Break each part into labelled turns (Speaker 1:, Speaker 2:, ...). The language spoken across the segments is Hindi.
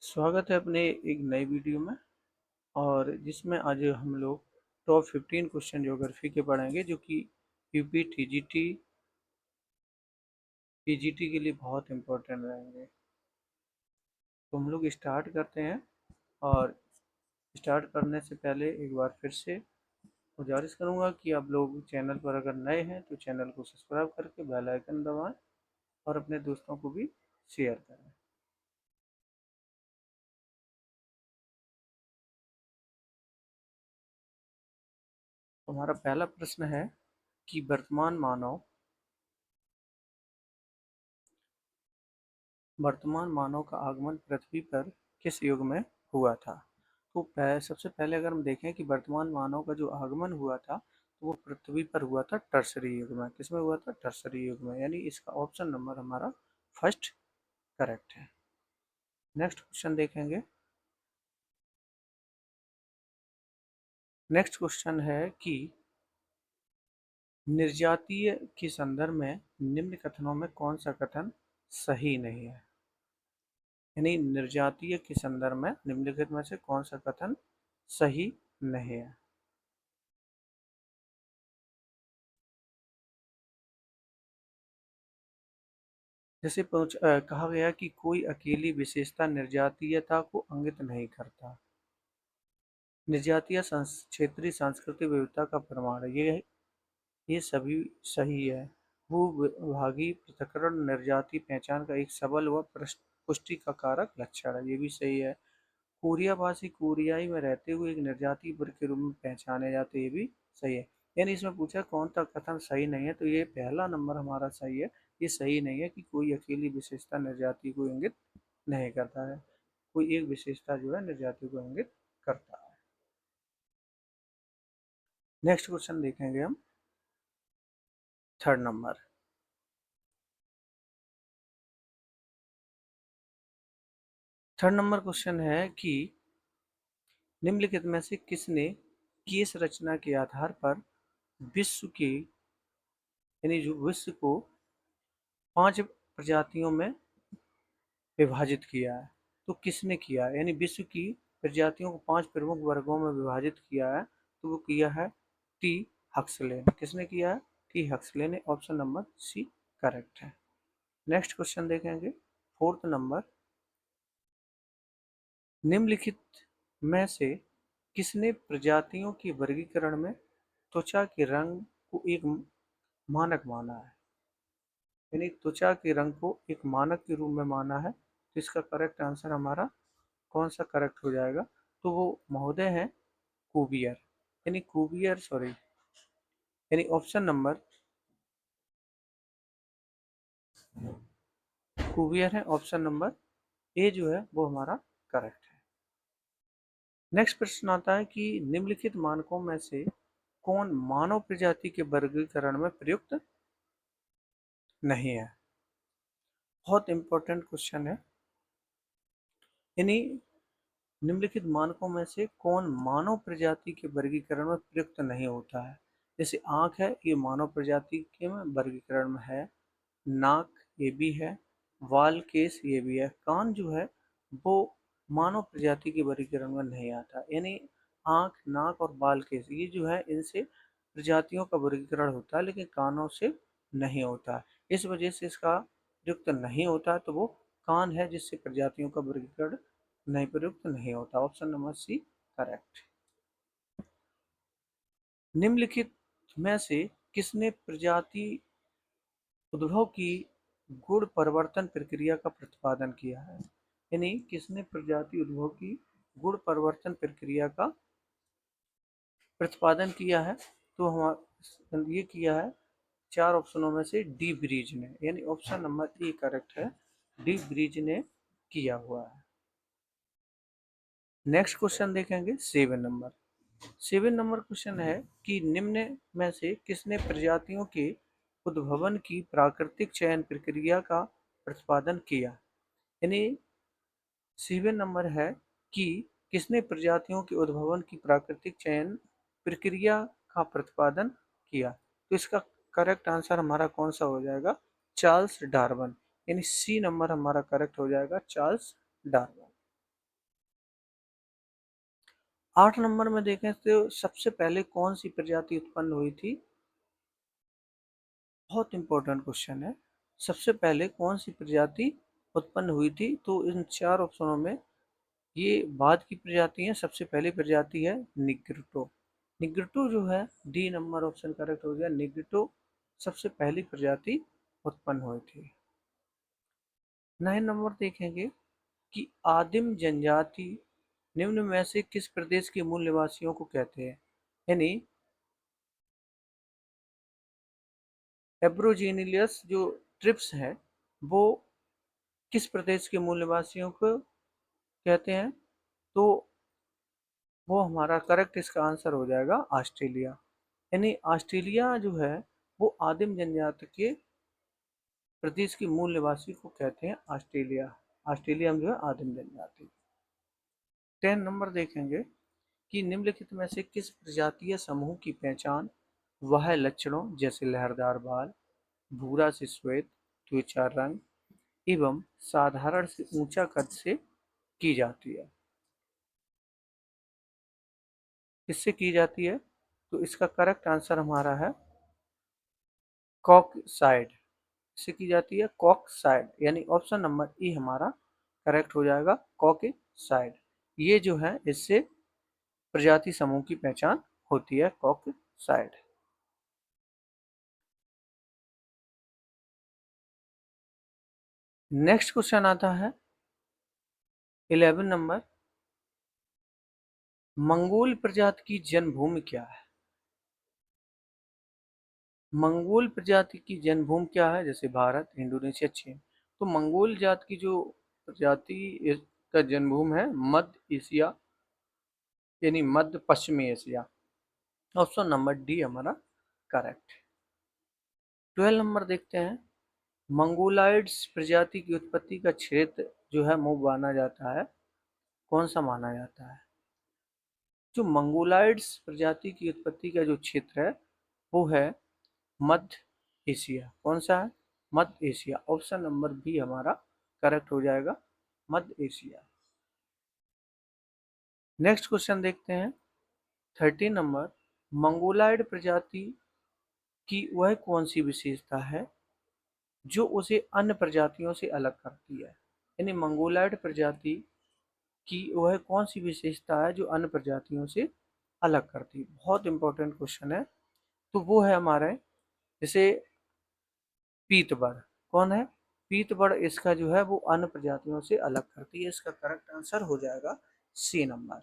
Speaker 1: स्वागत है अपने एक नई वीडियो में। और जिसमें आज हम लोग टॉप 15 क्वेश्चन ज्योग्राफी के पढ़ेंगे जो कि यूपी टीजीटी पीजीटी के लिए बहुत इम्पोर्टेंट रहेंगे। तो हम लोग स्टार्ट करते हैं। और स्टार्ट करने से पहले एक बार फिर से गुजारिश करूंगा कि आप लोग चैनल पर अगर नए हैं तो चैनल को सब्सक्राइब करके बेल आइकन दबाएं और अपने दोस्तों को भी शेयर करें। हमारा पहला प्रश्न है कि वर्तमान मानव का आगमन पृथ्वी पर किस युग में हुआ था। तो सबसे पहले अगर हम देखें कि वर्तमान मानव का जो आगमन हुआ था तो वो पृथ्वी पर हुआ था टर्सरी युग में। किसमें हुआ था? टर्सरी युग में, यानी इसका ऑप्शन नंबर हमारा फर्स्ट करेक्ट है। नेक्स्ट क्वेश्चन देखेंगे। नेक्स्ट क्वेश्चन है कि निर्जातीय के संदर्भ में निम्न कथनों में कौन सा कथन सही नहीं है। यानी निर्जातीय के संदर्भ में निम्नलिखित में से कौन सा कथन सही नहीं है। जैसे कहा गया कि कोई अकेली विशेषता निर्जातीयता को इंगित नहीं करता। निर्जातीय क्षेत्रीय सांस्कृतिक विविधता का प्रमाण है। ये सभी सही है। भूभागी पृथक्करण निर्जातीय पहचान का एक सबल व पुष्टि का कारक लक्षण है। ये भी सही है। कोरियावासी कोरियाई में रहते हुए एक निर्जातीय वर्ग के रूप में पहचाने जाते, ये भी सही है। यानी इसमें पूछा कौन सा कथन सही नहीं है, तो ये पहला नंबर हमारा सही है। ये सही नहीं है कि कोई अकेली विशेषता निर्जाति को इंगित नहीं करता है। कोई एक विशेषता जो है निर्जाति को इंगित करता है। नेक्स्ट क्वेश्चन देखेंगे हम। थर्ड नंबर क्वेश्चन है कि निम्नलिखित में से किसने केस रचना के आधार पर विश्व के यानी जो विश्व को 5 प्रजातियों में विभाजित किया है। तो किसने किया है? यानी विश्व की प्रजातियों को 5 प्रमुख वर्गों में विभाजित किया है। तो वो किया है टी हक्सले ने। किसने किया है? टी हक्सले ने। ऑप्शन नंबर सी करेक्ट है। नेक्स्ट क्वेश्चन देखेंगे। फोर्थ नंबर, निम्नलिखित में से किसने प्रजातियों के वर्गीकरण में त्वचा के रंग को एक मानक माना है। यानी त्वचा के रंग को एक मानक के रूप में माना है। तो इसका करेक्ट आंसर हमारा कौन सा करेक्ट हो जाएगा? तो वो महोदय हैं कुबियर। यानी कुबियर सॉरी यानी ऑप्शन नंबर कुबियर है। ऑप्शन नंबर ए जो है वो हमारा करेक्ट है। नेक्स्ट प्रश्न आता है कि निम्नलिखित मानकों में से कौन मानव प्रजाति के वर्गीकरण में प्रयुक्त नहीं है। बहुत इंपॉर्टेंट क्वेश्चन है। यानी निम्नलिखित मानकों में से कौन मानव प्रजाति के वर्गीकरण में प्रयुक्त नहीं होता है। जैसे आंख है, ये मानव प्रजाति के वर्गीकरण में है। नाक ये भी है। वाल केस ये भी है। कान जो है वो मानव प्रजाति के वर्गीकरण में नहीं आता। यानी आंख, नाक और बाल केस ये जो है इनसे प्रजातियों का वर्गीकरण होता है, लेकिन कानों से नहीं होता। इस वजह से इसका युक्त नहीं होता, तो वो कान है जिससे प्रजातियों का वर्गीकरण नहीं प्रयुक्त नहीं होता। Option number C correct. निम्नलिखित में से किसने प्रजाति उद्भव की गुण परिवर्तन प्रक्रिया का प्रतिपादन किया है। यानी किसने प्रजाति उद्भव की गुण परिवर्तन प्रक्रिया का प्रतिपादन किया है। तो हम ये किया है 4 ऑप्शनों में से डी ब्रीज ने। यानी ऑप्शन नंबर ए करेक्ट है। डी ब्रीज ने किया हुआ है। नेक्स्ट क्वेश्चन देखेंगे 7 नंबर क्वेश्चन है कि निम्न में से किसने प्रजातियों के उद्भवन की प्राकृतिक चयन प्रक्रिया का प्रतिपादन किया। यानी 7 नंबर है कि किसने प्रजातियों के उद्भवन की प्राकृतिक चयन प्रक्रिया का प्रतिपादन किया। तो इसका करेक्ट आंसर हमारा कौन सा हो जाएगा? Charles Darwin. यानी सी नंबर हमारा करेक्ट हो जाएगा, चार्ल्स डार्विन। 8 नंबर में देखें तो सबसे पहले कौन सी प्रजाति उत्पन्न हुई थी? बहुत इंपॉर्टेंट क्वेश्चन है। सबसे पहले कौन सी प्रजाति उत्पन्न हुई थी? तो इन 4 ऑप्शनों में ये बाद की प्रजाति है। सबसे पहली प्रजाति है निग्रिटो। निग्रिटो जो है, डी नंबर ऑप्शन करेक्ट हो गया। निग्रिटो सबसे पहली प्रजाति उत्पन्न हुई थी। 9 नंबर देखेंगे कि आदिम जनजाति निम्न में से किस प्रदेश के मूल निवासियों को कहते हैं? यानी एब्रोजिनियस जो ट्रिब्स है वो किस प्रदेश के मूल निवासियों को कहते हैं? तो वो हमारा करेक्ट इसका आंसर हो जाएगा ऑस्ट्रेलिया। यानी ऑस्ट्रेलिया जो है वो आदिम जनजाति के प्रदेश के मूल निवासी को कहते हैं ऑस्ट्रेलिया। ऑस्ट्रेलिया में जो है आदिम जनजाति। 10 नंबर देखेंगे कि निम्नलिखित में से किस प्रजातीय समूह की पहचान वह लक्षणों जैसे लहरदार बाल, भूरा से श्वेत त्वचा रंग एवं साधारण से ऊंचा कद से की जाती है? किससे की जाती है? तो इसका करेक्ट आंसर हमारा है कॉकसाइड से की जाती है। कॉकसाइड यानी ऑप्शन नंबर ई हमारा करेक्ट हो जाएगा, कॉकसाइड। ये जो है इससे प्रजाति समूह की पहचान होती है, कॉकसाइड। नेक्स्ट क्वेश्चन आता है 11 नंबर, मंगोल प्रजाति की जन्मभूमि क्या है? मंगोल प्रजाति की जन्मभूमि क्या है? जैसे भारत, इंडोनेशिया, चीन। तो मंगोल जात की जो प्रजाति का जन्मभूमि है मध्य एशिया, यानी मध्य पश्चिमी एशिया। ऑप्शन नंबर डी हमारा करेक्ट। 12 नंबर देखते हैं, मंगोलाइड्स प्रजाति की उत्पत्ति का क्षेत्र जो है वो माना जाता है, कौन सा माना जाता है? जो मंगोलाइड्स प्रजाति की उत्पत्ति का जो क्षेत्र है वो है मध्य एशिया। कौन सा है? मध्य एशिया। ऑप्शन नंबर बी हमारा करेक्ट हो जाएगा, मध्य एशिया। नेक्स्ट क्वेश्चन देखते हैं 13 नंबर, मंगोलाइड प्रजाति की वह कौन सी विशेषता है जो उसे अन्य प्रजातियों से अलग करती है? यानी मंगोलाइड प्रजाति की वह कौन सी विशेषता है जो अन्य प्रजातियों से अलग करती है? बहुत इंपॉर्टेंट क्वेश्चन है। तो वो है हमारे जैसे पीतबड़। कौन है? पीतबड़ इसका जो है वो अन्य प्रजातियों से अलग करती है। इसका करेक्ट आंसर हो जाएगा सी नंबर।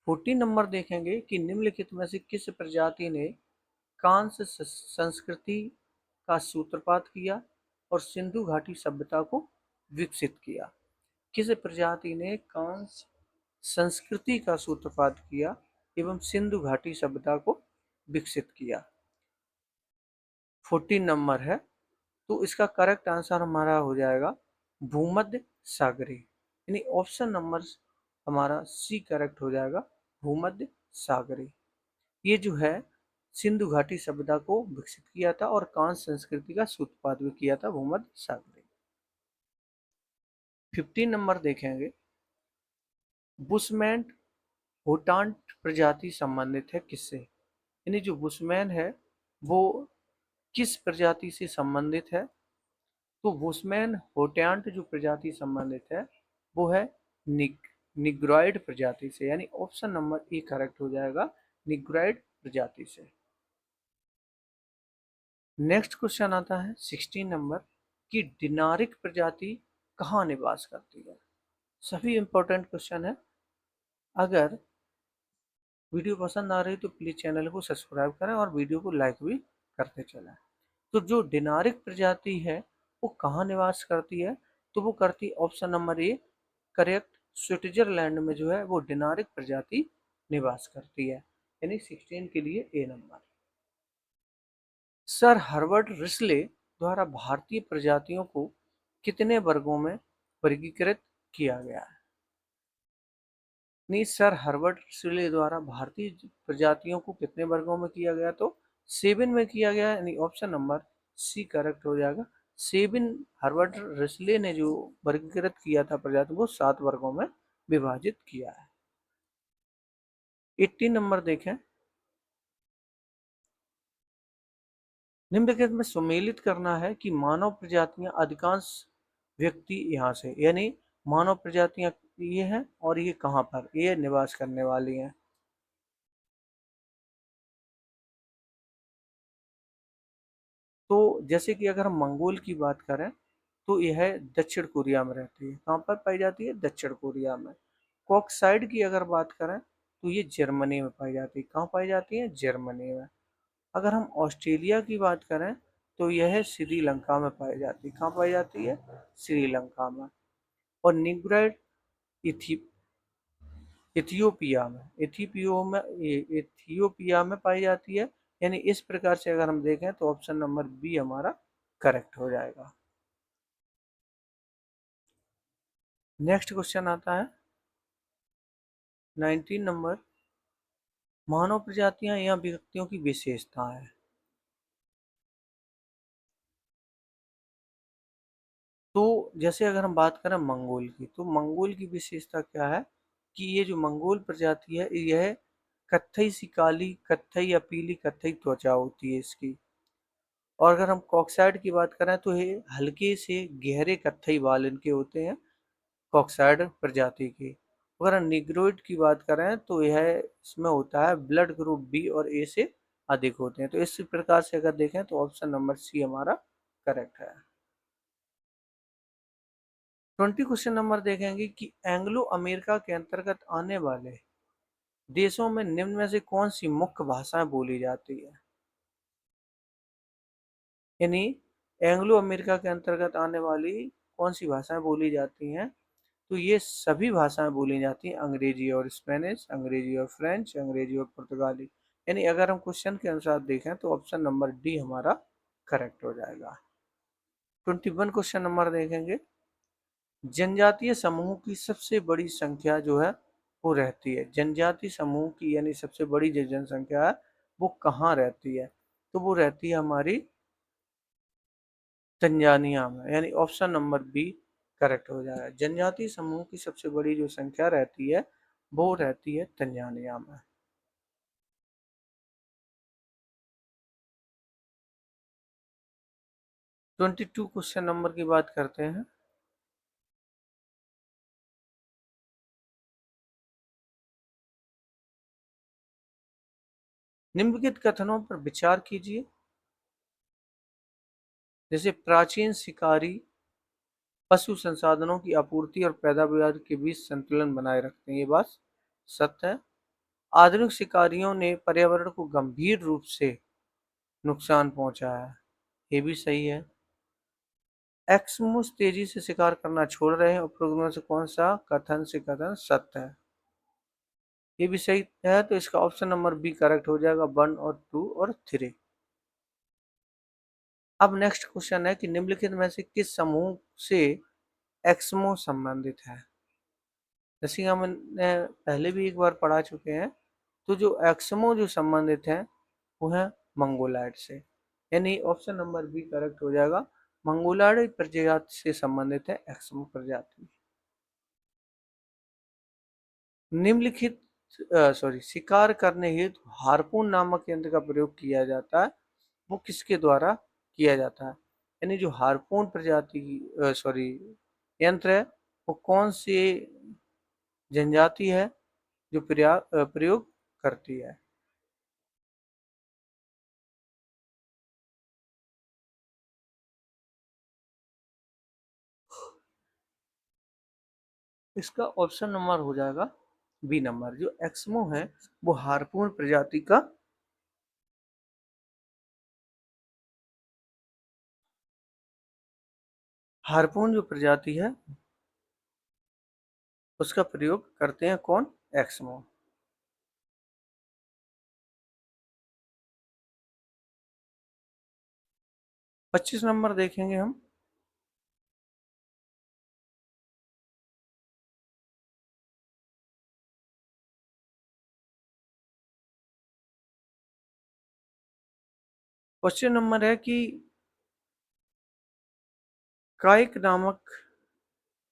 Speaker 1: 14 नंबर देखेंगे कि निम्नलिखित में से किस प्रजाति ने कांस्य संस्कृति का सूत्रपात किया और सिंधु घाटी सभ्यता को विकसित किया? किस प्रजाति ने कांस्य संस्कृति का सूत्रपात किया एवं सिंधु घाटी सभ्यता को विकसित किया? 14 नंबर है। तो इसका करेक्ट आंसर हमारा हो जाएगा भूमध्य सागरी, यानी ऑप्शन नंबर हमारा सी करेक्ट हो जाएगा, भूमध्य सागरी। ये जो है सिंधु घाटी सभ्यता को विकसित किया था और कांस्य संस्कृति का सूत्रपात भी किया था भूमध्य सागरी। 15 नंबर देखेंगे, बुशमैन होटांट प्रजाति संबंधित है किससे? यानी जो बुशमैन है वो किस प्रजाति से संबंधित है? तो बुशमैन होटांट जो प्रजाति संबंधित है वो है निग्रोइड प्रजाति से, यानी ऑप्शन नंबर ए करेक्ट हो जाएगा, निग्रोइड प्रजाति से। नेक्स्ट क्वेश्चन आता है 16 नंबर कि डिनारिक प्रजाति कहाँ निवास करती है? सभी इंपॉर्टेंट क्वेश्चन है। अगर वीडियो पसंद आ रही तो प्लीज चैनल को सब्सक्राइब करें और वीडियो को लाइक भी करते चलें। तो जो डिनारिक प्रजाति है वो कहाँ निवास करती है? तो वो करती option number A correct, Switzerland में जो है वो डिनारिक प्रजाति निवास करती है, यानी 16 के लिए ए नंबर। सर हर्बर्ट रिस्ले द्वारा भारतीय प्रजातियों को कितने वर्गों में वर्गीकृत किया गया है? नहीं, सर हर्बर्ट रिस्ले द्वारा भारतीय प्रजातियों को कितने वर्गों में किया गया? तो 7 में किया गया, यानी ऑप्शन नंबर सी करेक्ट हो जाएगा। 7 हर्बर्ट रिस्ले ने जो वर्गीकृत किया था प्रजाति को 7 वर्गों में विभाजित किया है। 80 नंबर देखें, निम्नलिखित में सुमेलित करना है कि मानव प्रजातियां अधिकांश व्यक्ति यहाँ से, यानी मानव प्रजातियां ये हैं और ये कहाँ पर ये निवास करने वाली हैं। तो जैसे कि अगर हम मंगोल की बात करें तो यह दक्षिण कोरिया में रहती है। कहाँ पर पाई जाती है? दक्षिण कोरिया में। कॉकसाइड की अगर बात करें तो ये जर्मनी में पाई जाती है। कहाँ पाई जाती है? जर्मनी में। अगर हम ऑस्ट्रेलिया की बात करें तो यह श्रीलंका में पाई जाती है। कहाँ पाई जाती है? श्रीलंका में। और निग्रोइड इथि इथियोपिया में इथियोपिया में पाई जाती है। यानी इस प्रकार से अगर हम देखें तो ऑप्शन नंबर बी हमारा करेक्ट हो जाएगा। नेक्स्ट क्वेश्चन आता है 19 नंबर, मानव प्रजातियां या व्यक्तियों की विशेषताएं। तो जैसे अगर हम बात करें मंगोल की, तो मंगोल की विशेषता क्या है कि ये जो मंगोल प्रजाति है यह कत्थई सी काली, कत्थई या पीली कत्थई त्वचा होती है इसकी। और अगर हम कॉक्साइड की बात करें तो ये हल्के से गहरे कत्थई बाल इनके होते हैं कॉक्साइड प्रजाति के। अगर हम निग्रोइड की बात करें तो यह इसमें होता है ब्लड ग्रुप बी और ए से अधिक होते हैं। तो इस प्रकार से अगर देखें तो ऑप्शन नंबर सी हमारा करेक्ट है। 20 क्वेश्चन नंबर देखेंगे कि एंग्लो अमेरिका के अंतर्गत आने वाले देशों में निम्न में से कौन सी मुख्य भाषाएं बोली जाती है। यानी एंग्लो अमेरिका के अंतर्गत आने वाली कौन सी भाषाएं बोली जाती हैं। तो ये सभी भाषाएं बोली जाती हैं, अंग्रेजी और स्पेनिश, अंग्रेजी और फ्रेंच, अंग्रेजी और पुर्तगाली। यानी अगर हम क्वेश्चन के अनुसार देखें तो ऑप्शन नंबर डी हमारा करेक्ट हो जाएगा। 21 क्वेश्चन नंबर देखेंगे, जनजातीय समूह की सबसे बड़ी संख्या जो है वो रहती है, जनजाति समूह की यानी सबसे बड़ी जो जनसंख्या है वो कहाँ रहती है। तो वो रहती है हमारी तंजानिया में। यानी ऑप्शन नंबर बी करेक्ट हो जाएगा। जनजाति समूह की सबसे बड़ी जो संख्या रहती है वो रहती है तंजानिया में। 22 क्वेश्चन नंबर की बात करते हैं। निम्नलिखित कथनों पर विचार कीजिए। जैसे प्राचीन शिकारी पशु संसाधनों की आपूर्ति और पैदावार के बीच संतुलन बनाए रखते हैं, ये बात सत्य है। आधुनिक शिकारियों ने पर्यावरण को गंभीर रूप से नुकसान पहुंचाया है, ये भी सही है। एक्समोस तेजी से शिकार करना छोड़ रहे हैं, उपरोक्त में से कौन सा कथन से कथन सत्य है। ये भी सही है, तो इसका ऑप्शन नंबर बी करेक्ट हो जाएगा, 1 और 2 और 3। अब नेक्स्ट क्वेश्चन है कि निम्नलिखित में से किस समूह से एक्समो संबंधित है। जैसे कि हमने पहले भी एक बार पढ़ा चुके हैं, तो जो एक्समो जो संबंधित है वो है मंगोलाइड से। यानी ऑप्शन नंबर बी करेक्ट हो जाएगा, मंगोलाइड प्रजाति से संबंधित है एक्समो प्रजाति। निम्नलिखित शिकार करने हेतु हार्पून नामक यंत्र का प्रयोग किया जाता है, वो किसके द्वारा किया जाता है। यानी जो हार्पून प्रजाति यंत्र है वो कौन सी जनजाति है जो प्रयोग करती है। इसका ऑप्शन नंबर हो जाएगा बी नंबर, जो एक्समो है वो हार्पून प्रजाति का हार्पून जो प्रजाति है उसका प्रयोग करते हैं कौन? एक्समो। 25 नंबर देखेंगे हम। क्वेश्चन नंबर है कि काइक नामक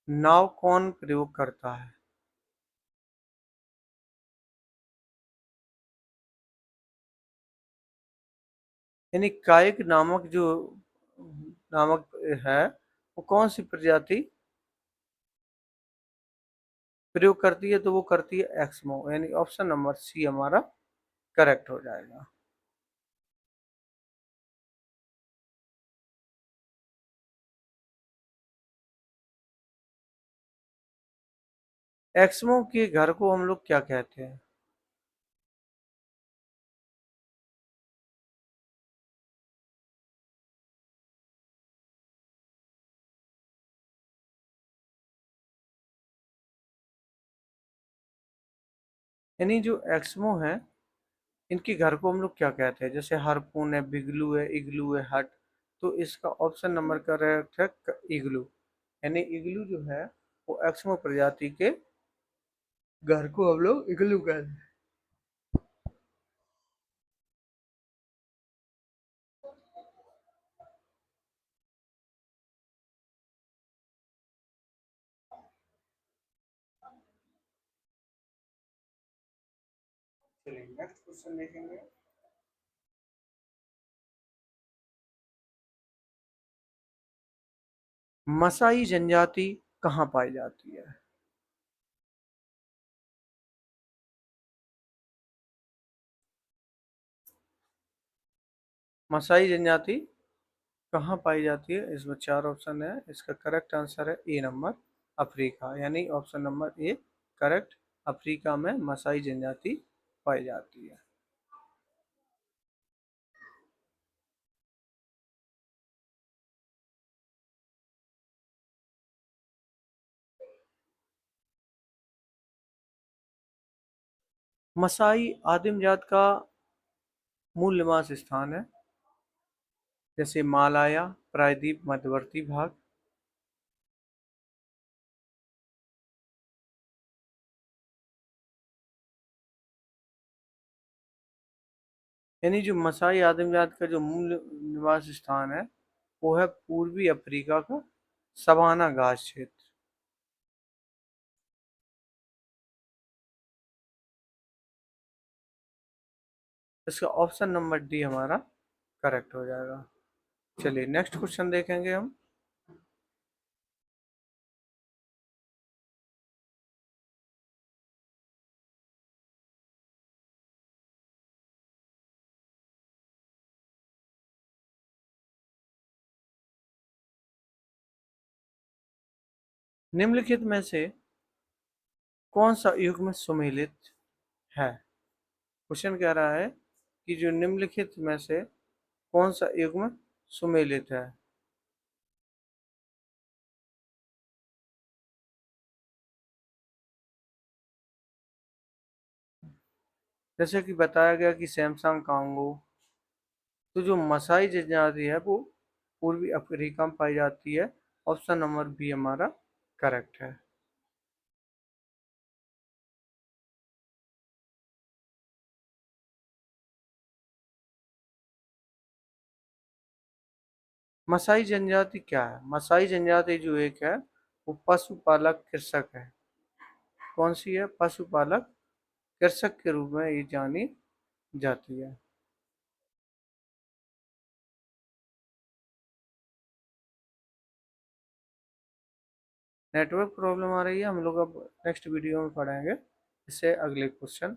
Speaker 1: नाव कौन प्रयोग करता है। यानी कायक नामक जो नामक है वो कौन सी प्रजाति प्रयोग करती है, तो वो करती है एक्समो, यानी ऑप्शन नंबर सी हमारा करेक्ट हो जाएगा। एक्समो के घर को हम लोग क्या कहते हैं? यानी जो एक्समो है इनके घर को हम लोग क्या कहते हैं? जैसे हारपून है, बिगलू है, इग्लू है, हट। तो इसका ऑप्शन नंबर करेक्ट है इग्लू। यानी इग्लू जो है वो एक्समो प्रजाति के घर को हम लोग इग्लू कहते हैं। चलिए नेक्स्ट क्वेश्चन देखेंगे। मसाई जनजाति कहाँ पाई जाती है? मसाई जनजाति कहाँ पाई जाती है? इसमें चार ऑप्शन है, इसका करेक्ट आंसर है ए नंबर अफ्रीका, यानी option number A correct. Africa में मसाई जनजाति पाई जाती है। मसाई आदिम जात का मूल निवास स्थान है, जैसे मालाया, प्रायद्वीप, मध्यवर्ती भाग। यानी जो मसाई आदिम जात का जो मूल निवास स्थान है वो है पूर्वी अफ्रीका का सवाना घास क्षेत्र। इसका ऑप्शन नंबर डी हमारा करेक्ट हो जाएगा। चलिए नेक्स्ट क्वेश्चन देखेंगे हम। निम्नलिखित में से कौन सा युग्म सुमेलित है? क्वेश्चन कह रहा है कि जो निम्नलिखित में से कौन सा युग्म सुमेलित है? जैसे कि बताया गया कि सैमसंग कांगो। तो जो मसाई जनजाति है वो पूर्वी अफ्रीका में पाई जाती है। ऑप्शन नंबर बी हमारा करेक्ट है। मसाई जनजाति क्या है? मसाई जनजाति जो एक है वो पशुपालक कृषक है। कौन सी है? पशुपालक कृषक के रूप में ये जानी जाती है। नेटवर्क प्रॉब्लम आ रही है, हम लोग अब नेक्स्ट वीडियो में पढ़ेंगे इसे अगले क्वेश्चन।